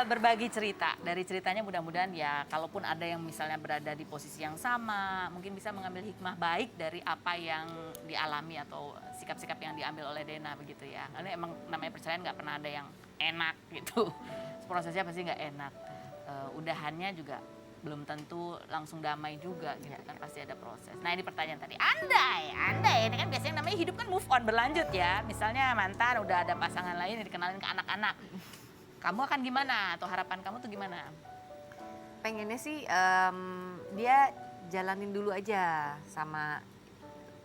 berbagi cerita. Dari ceritanya mudah-mudahan ya kalaupun ada yang misalnya berada di posisi yang sama, mungkin bisa mengambil hikmah baik dari apa yang dialami atau sikap-sikap yang diambil oleh Dena begitu ya. Karena emang namanya perceraian nggak pernah ada yang enak gitu. Prosesnya pasti nggak enak. Udahannya juga belum tentu langsung damai juga gitu kan, pasti ada proses. Nah ini pertanyaan tadi, andai ini kan biasanya namanya hidup kan move on, berlanjut ya. Misalnya mantan udah ada pasangan lain dikenalin ke anak-anak, kamu akan gimana atau harapan kamu tuh gimana? Pengennya sih dia jalanin dulu aja sama.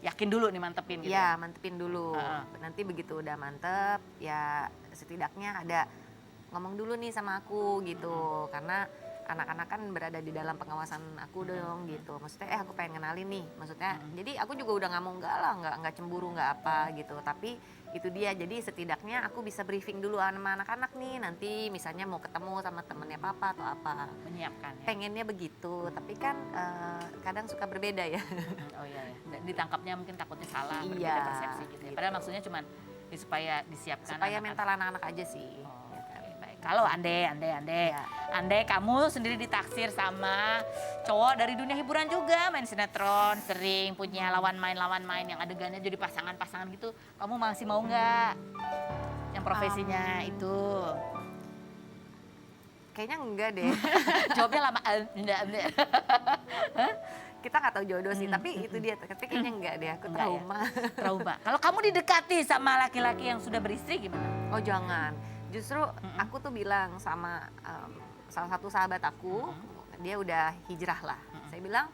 Yakin dulu nih, mantepin gitu. Ya mantepin dulu. Nanti begitu udah mantep ya setidaknya ada ngomong dulu nih sama aku gitu. Karena anak-anak kan berada di dalam pengawasan aku dong gitu. Maksudnya aku pengen kenalin nih. Maksudnya jadi aku juga udah nggak mau nggak cemburu nggak apa gitu. Tapi itu dia, jadi setidaknya aku bisa briefing dulu sama anak-anak nih. Nanti misalnya mau ketemu sama temennya papa atau apa. Menyiapkan ya? Pengennya begitu, tapi kan kadang suka berbeda ya. Oh iya ya, ditangkapnya mungkin takutnya salah, berbeda Iya, persepsi gitu ya. Padahal maksudnya cuma supaya disiapkan. Supaya mental anak-anak aja sih. Kalau andai kamu sendiri ditaksir sama cowok dari dunia hiburan juga, main sinetron, sering punya lawan main yang adegannya jadi pasangan-pasangan gitu, kamu masih mau nggak? Yang profesinya itu? Kayaknya enggak deh. Jawabnya lama. Enggak. Kita nggak tahu jodoh sih, tapi itu dia. Tapi kayaknya enggak deh, aku trauma. Ya? Trauma. Kalau kamu didekati sama laki-laki yang sudah beristri gimana? Oh jangan. Justru aku tuh bilang sama salah satu sahabat aku, dia udah hijrah lah. Saya bilang,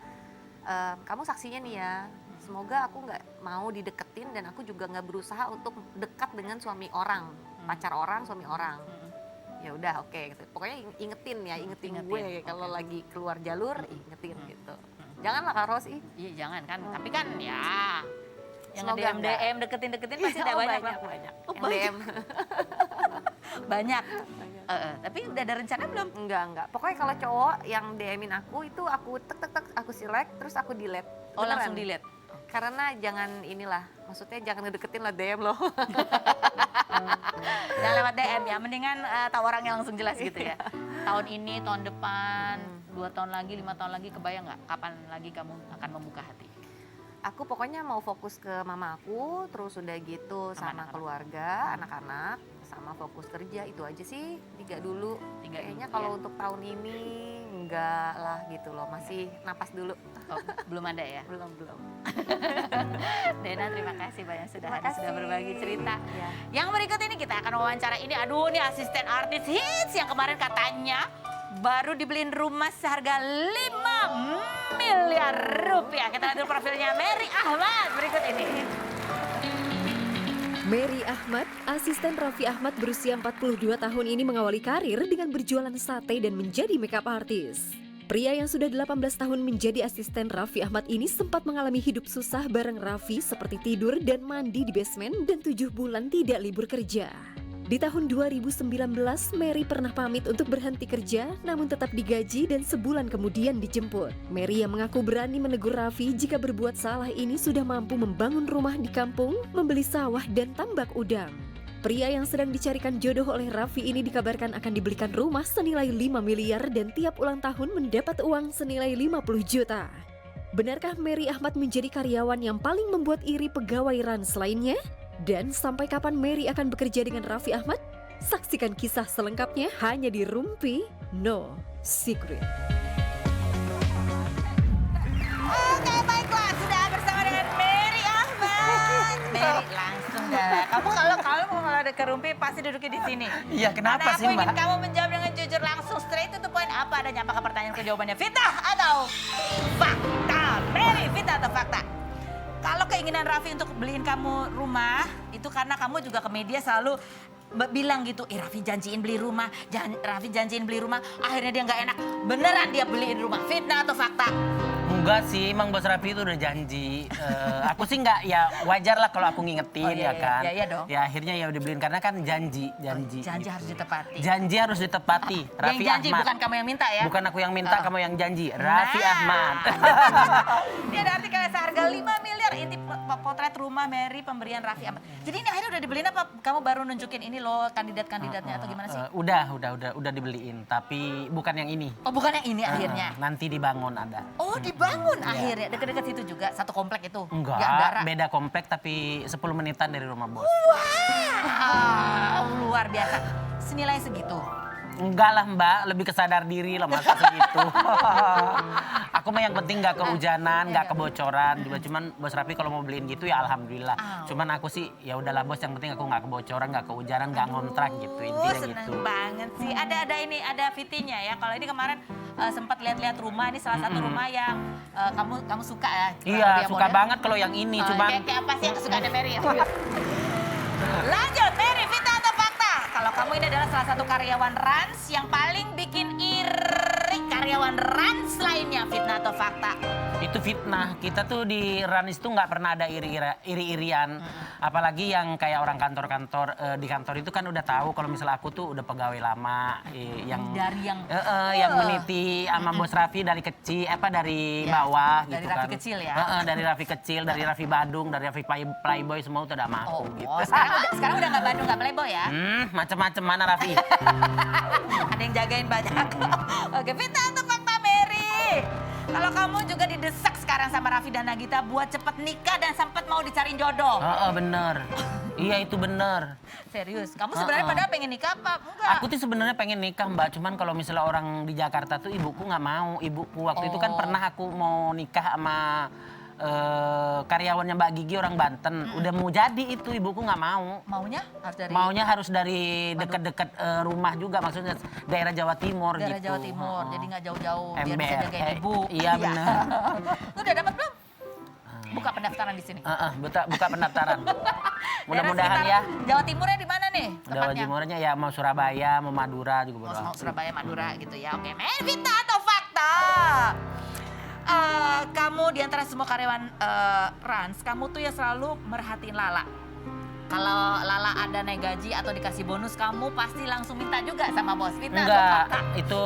kamu saksinya nih ya, semoga aku nggak mau dideketin dan aku juga nggak berusaha untuk dekat dengan suami orang, pacar orang, suami orang. Ya udah oke, gitu. Pokoknya ingetin gue kalau lagi keluar jalur, ingetin gitu. Janganlah Kak Rosi. Iya jangan kan, tapi kan ya yang Semoga DM deketin pasti ada banyak. Oh, DM. Banyak. Tapi udah ada rencana belum? Enggak. Pokoknya kalau cowok yang DM-in aku itu aku tek aku select terus aku delete. Oh beneran? Langsung delete? Karena jangan maksudnya jangan ngedeketin lah DM loh. Jangan lewat DM ya, mendingan tahu orangnya langsung jelas gitu ya. Tahun ini, tahun depan, 2 tahun lagi, 5 tahun lagi, kebayang nggak kapan lagi kamu akan membuka hati? Aku pokoknya mau fokus ke mama aku, terus udah gitu sama keluarga, anak-anak, sama fokus kerja, itu aja sih, 3 dulu. Kayaknya kalau untuk tahun ini enggak lah gitu loh, masih napas dulu. Oh, belum ada ya? Belum. Dena, terima kasih banyak sudah berbagi cerita. Ya. Yang berikut ini kita akan wawancara ini, aduh nih asisten artis hits yang kemarin katanya baru dibeliin rumah seharga 5 miliar rupiah. Kita lihat dulu profilnya Mary Ahmad berikut ini. Mary Ahmad, asisten Raffi Ahmad berusia 42 tahun ini mengawali karir dengan berjualan sate dan menjadi makeup artis. Pria yang sudah 18 tahun menjadi asisten Raffi Ahmad ini sempat mengalami hidup susah bareng Raffi seperti tidur dan mandi di basement dan 7 bulan tidak libur kerja. Di tahun 2019, Mary pernah pamit untuk berhenti kerja namun tetap digaji dan sebulan kemudian dijemput. Mary yang mengaku berani menegur Raffi jika berbuat salah ini sudah mampu membangun rumah di kampung, membeli sawah dan tambak udang. Pria yang sedang dicarikan jodoh oleh Raffi ini dikabarkan akan dibelikan rumah senilai 5 miliar dan tiap ulang tahun mendapat uang senilai 50 juta. Benarkah Mary Ahmad menjadi karyawan yang paling membuat iri pegawai Rans lainnya? Dan sampai kapan Mary akan bekerja dengan Raffi Ahmad? Saksikan kisah selengkapnya hanya di Rumpi No Secret. Oke, baiklah, sudah bersama dengan Mary Ahmad. Mary, langsung dah. Kamu kalau ada ke Rumpi pasti duduknya di sini. Iya, kenapa sih, Mbak? Aku ingin Mbak? kamu menjawab dengan jujur langsung, straight to the point. Apa adanya? Apakah pertanyaan jawabannya fitnah atau fakta? Mary, fitnah atau fakta? Kalau keinginan Raffi untuk beliin kamu rumah, itu karena kamu juga ke media selalu bilang gitu, Raffi janjiin beli rumah, akhirnya dia nggak enak. Beneran dia beliin rumah, fitnah atau fakta? Enggak sih, emang Bos Raffi itu udah janji. Aku sih enggak, ya wajar lah kalau aku ngingetin ya kan. Iya dong. Ya akhirnya ya udah beliin karena kan janji. Janji gitu. harus ditepati. Janji harus ditepati. Raffi Yang janji Ahmad. bukan kamu yang minta ya? Bukan aku yang minta, kamu yang janji. Raffi Ahmad. Ini ada artikelnya seharga 5 miliar. potret rumah Mary pemberian Raffi Ahmad. Jadi ini akhirnya udah dibeliin apa? Kamu baru nunjukin ini loh kandidat-kandidatnya atau gimana sih? Udah dibeliin, tapi bukan yang ini. Oh bukan yang ini akhirnya? Nanti dibangun ada. Oh dibangun akhirnya, deket-deket situ juga, satu komplek itu? Enggak, Di Andara? beda komplek tapi 10 menitan dari rumah bos. Wow, luar biasa. Senilai segitu? Enggak lah Mbak, lebih kesadar diri lah masa segitu. Aku mah yang penting nggak kehujanan, nggak kebocoran. Juga cuman Bos Raffi kalau mau beliin gitu ya alhamdulillah. Cuman aku sih ya udahlah bos, yang penting aku nggak kebocoran, nggak kehujanan, nggak ngontrak gitu intinya Seneng gitu. banget sih. Ada fitinya ya. Kalau ini kemarin sempat lihat-lihat rumah, ini salah satu rumah yang kamu suka ya? Iya Dia suka model. banget kalau yang ini, cuman Kayak apa sih yang kesukaannya Mary ya? Lanjut, Mary, fitnah atau fakta? Kalau kamu ini adalah salah satu karyawan Rans yang paling bikin iri karyawan Rans lainnya, fitnah atau fakta? itu fitnah. Kita tuh di Ranis tuh nggak pernah ada iri-irian. Apalagi yang kayak orang kantor-kantor di kantor itu kan udah tahu kalau misalnya aku tuh udah pegawai lama yang Dari yang yang meniti sama Bos Raffi dari kecil, dari Ya, bawah dari gitu Raffi kan. kecil ya? Dari Raffi kecil, dari Raffi Badung, dari Raffi Playboy semua udah ada sama aku gitu. Sekarang udah nggak Bandung, nggak Playboy ya? Macam-macam mana Raffi? Ada yang jagain banyak. Oke, fitnah atau fakta Mary? Kalau kamu juga didesak sekarang sama Raffi dan Nagita buat cepet nikah dan sempet mau dicariin jodoh. Bener. Iya itu bener. Serius, kamu sebenarnya padahal pengen nikah apa? Enggak. Aku tuh sebenarnya pengen nikah Mbak, cuman kalau misalnya orang di Jakarta tuh ibuku nggak mau. Ibuku waktu itu kan pernah aku mau nikah sama karyawannya Mbak Gigi orang Banten. Udah mau jadi itu, ibuku nggak mau. Maunya harus Maunya harus dari dari deket-deket rumah juga, maksudnya daerah Jawa Timur daerah gitu. Jawa Timur, jadi nggak jauh-jauh biar bisa Ember. jagain ibu. Iya benar. Lu udah dapat belum? Buka pendaftaran di sini. Buka pendaftaran. Mudah-mudahan Daerah ya. sekitar Jawa Timurnya di mana nih? Jawa Tepatnya? Timurnya ya mau Surabaya, mau Madura juga Mau boleh. Surabaya, Madura gitu ya. Oke, Mary, fitnah atau fakta? Kamu di antara semua karyawan Rans, kamu tuh ya selalu merhatiin Lala. Kalau Lala ada naik gaji atau dikasih bonus, kamu pasti langsung minta juga sama bos. Fitnah atau Enggak, fakta? itu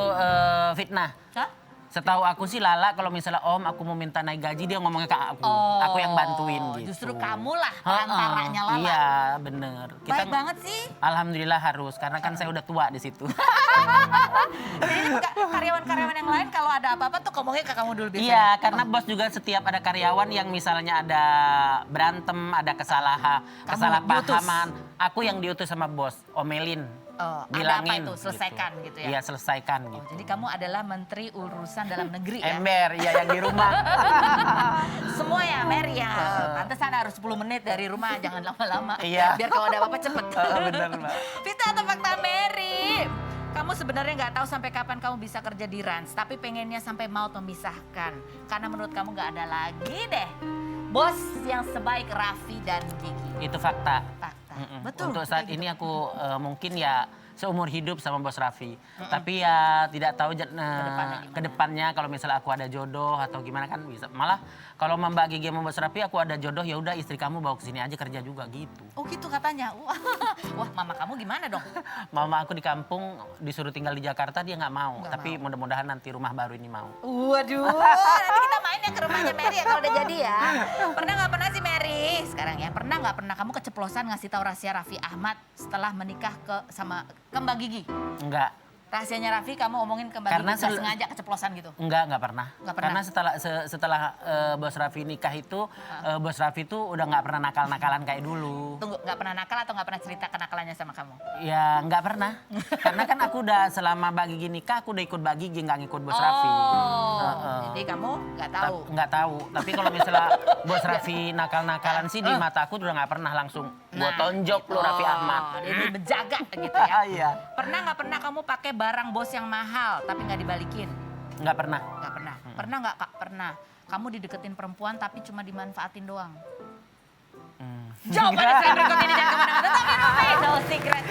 fitnah. Hah? Setahu aku sih Lala kalau misalnya Om aku mau minta naik gaji dia ngomongnya ke aku. Aku yang bantuin gitu. Justru kamu lah perantaranya Lala. Iya bener. Baik banget sih. Alhamdulillah harus, karena kan saya udah tua di situ. Jadi karyawan-karyawan yang lain kalau ada apa-apa tuh ngomongnya ke kamu dulu biasanya. Iya, karena bos juga setiap ada karyawan yang misalnya ada berantem, ada kesalahpahaman, aku yang diutus sama bos, omelin. Ada apa itu? Selesaikan gitu ya? Iya, selesaikan gitu. Jadi kamu adalah Menteri Urusan Dalam Negeri ya? Ember, iya yang di rumah. Semua ya, Mary ya. Pantesan harus 10 menit dari rumah, jangan lama-lama. Iya. Biar kalau ada apa-apa cepet. Bener, Mbak. Fitnah atau fakta Mary? Kamu sebenarnya nggak tahu sampai kapan kamu bisa kerja di Rans, tapi pengennya sampai maut memisahkan. Karena menurut kamu nggak ada lagi deh bos yang sebaik Raffi dan Gigi. Itu fakta. Fakta. Betul. Untuk saat ini aku mungkin ya seumur hidup sama Bos Raffi. Tapi ya tidak tahu ke depannya kalau misalnya aku ada jodoh atau gimana kan bisa. Malah kalau Mbak Gigi sama Bos Raffi aku ada jodoh, ya udah istri kamu bawa ke sini aja kerja juga gitu. Oh gitu katanya. Wah, mama kamu gimana dong? Mama aku di kampung disuruh tinggal di Jakarta dia nggak mau. Tapi mudah-mudahan nanti rumah baru ini mau. Waduh, nanti kita main ya ke rumahnya Mary ya kalau udah jadi ya. Pernah nggak pernah sih Mary? Sekarang ya, pernah nggak pernah kamu keceplosan ngasih tahu rahasia Raffi Ahmad setelah menikah ke Mbak Gigi? Enggak. Rahasianya Raffi kamu omongin ke Mbak Karena Gigi, nggak sengaja keceplosan gitu? Enggak pernah. Nggak pernah? Karena setelah Bos Raffi nikah itu, Bos Raffi itu udah nggak pernah nakal-nakalan kayak dulu. Tunggu, nggak pernah nakal atau nggak pernah cerita kenakalannya sama kamu? Ya nggak pernah. Karena kan aku udah selama Mbak Gigi nikah, aku udah ikut Mbak Gigi, nggak ngikut Bos Raffi. Jadi kamu nggak tahu? Nggak tahu. Tapi kalau misalnya Bos Raffi nakal-nakalan sih di mata aku udah nggak pernah langsung. Gua tonjok lu Raffi Ahmad. Jadi menjaga gitu ya? Iya. Pernah nggak pernah kamu pakai barang bos yang mahal tapi nggak dibalikin? Nggak pernah. Nggak pernah. Pernah nggak Kak? Pernah. Kamu dideketin perempuan tapi cuma dimanfaatin doang. Jawabannya saya berikut ini, jangan kemana-mana. Tetap di No Secret.